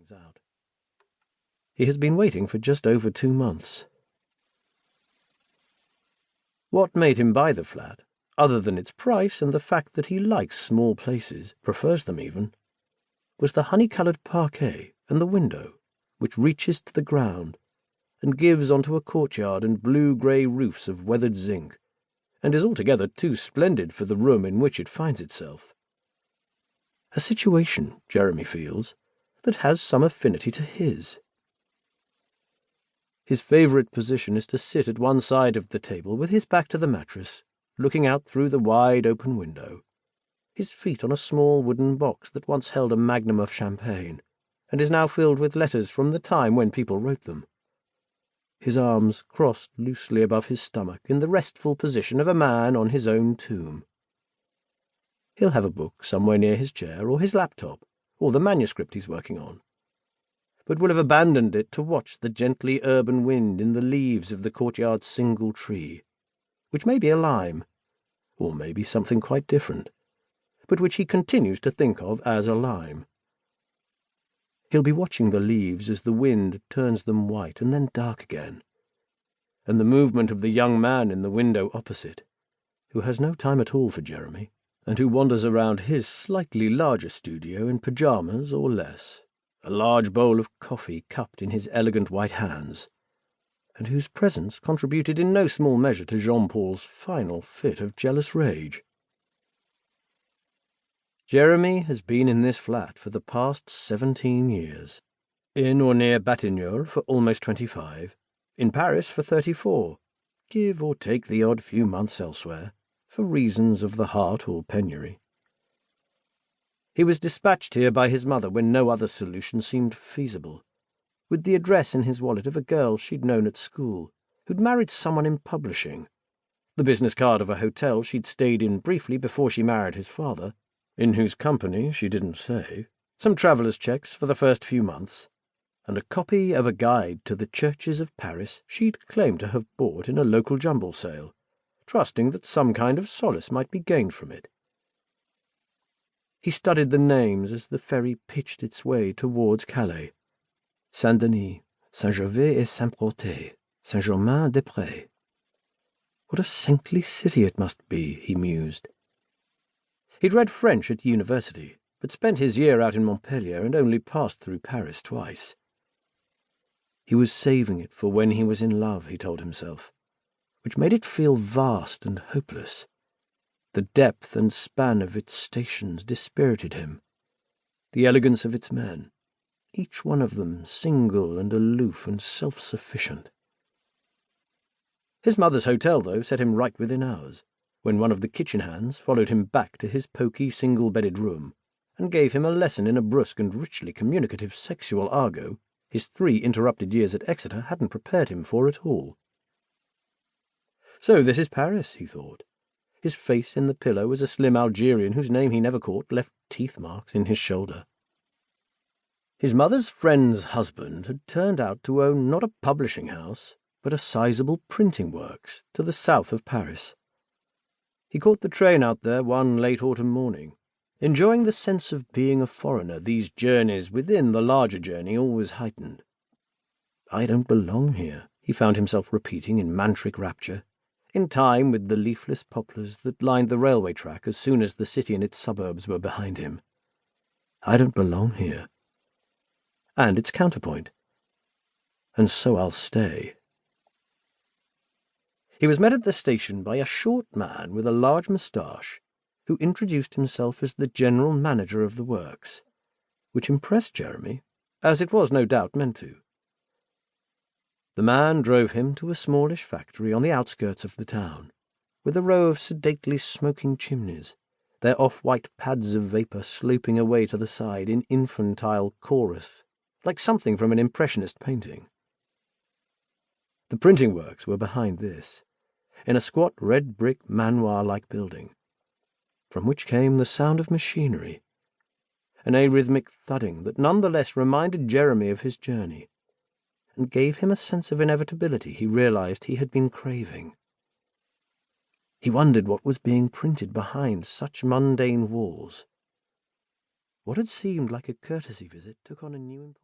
things out. He has been waiting for just over 2 months. What made him buy the flat, other than its price and the fact that he likes small places, prefers them even, was the honey-coloured parquet and the window, which reaches to the ground and gives onto a courtyard and blue-grey roofs of weathered zinc, and is altogether too splendid for the room in which it finds itself. A situation, Jeremy feels, that has some affinity to his. His favourite position is to sit at one side of the table with his back to the mattress, looking out through the wide open window, his feet on a small wooden box that once held a magnum of champagne, and is now filled with letters from the time when people wrote them. His arms crossed loosely above his stomach in the restful position of a man on his own tomb. He'll have a book somewhere near his chair, or his laptop, or the manuscript he's working on, but will have abandoned it to watch the gently urban wind in the leaves of the courtyard's single tree, which may be a lime, or may be something quite different, but which he continues to think of as a lime. He'll be watching the leaves as the wind turns them white and then dark again, and the movement of the young man in the window opposite, who has no time at all for Jeremy, and who wanders around his slightly larger studio in pyjamas or less, a large bowl of coffee cupped in his elegant white hands, and whose presence contributed in no small measure to Jean-Paul's final fit of jealous rage. Jeremy has been in this flat for the past 17 years, in or near Batignolles for almost 25, in Paris for 34, give or take the odd few months elsewhere, for reasons of the heart or penury. He was dispatched here by his mother when no other solution seemed feasible, with the address in his wallet of a girl she'd known at school, who'd married someone in publishing, the business card of a hotel she'd stayed in briefly before she married his father, in whose company, she didn't say, some traveller's checks for the first few months, and a copy of a guide to the churches of Paris she'd claimed to have bought in a local jumble sale, trusting that some kind of solace might be gained from it. He studied the names as the ferry pitched its way towards Calais. Saint-Denis, Saint-Gervais et Saint-Protais, Saint-Germain-des-Prés. What a saintly city it must be, he mused. He'd read French at university, but spent his year out in Montpellier and only passed through Paris twice. He was saving it for when he was in love, he told himself, which made it feel vast and hopeless. The depth and span of its stations dispirited him. The elegance of its men, each one of them single and aloof and self-sufficient. His mother's hotel, though, set him right within hours, when one of the kitchen hands followed him back to his poky single-bedded room and gave him a lesson in a brusque and richly communicative sexual argot his 3 interrupted years at Exeter hadn't prepared him for at all. So this is Paris, he thought. His face in the pillow as a slim Algerian whose name he never caught left teeth marks in his shoulder. His mother's friend's husband had turned out to own not a publishing house, but a sizable printing works to the south of Paris. He caught the train out there one late autumn morning, enjoying the sense of being a foreigner these journeys within the larger journey always heightened. "I don't belong here," he found himself repeating in mantric rapture, in time with the leafless poplars that lined the railway track as soon as the city and its suburbs were behind him. "I don't belong here." And its counterpoint. "And so I'll stay." He was met at the station by a short man with a large moustache, who introduced himself as the general manager of the works, which impressed Jeremy, as it was no doubt meant to. The man drove him to a smallish factory on the outskirts of the town, with a row of sedately smoking chimneys, their off-white pads of vapour sloping away to the side in infantile chorus, like something from an impressionist painting. The printing works were behind this, in a squat red-brick manoir-like building, from which came the sound of machinery, an arrhythmic thudding that none the less reminded Jeremy of his journey, and gave him a sense of inevitability he realized he had been craving. He wondered what was being printed behind such mundane walls. What had seemed like a courtesy visit took on a new import.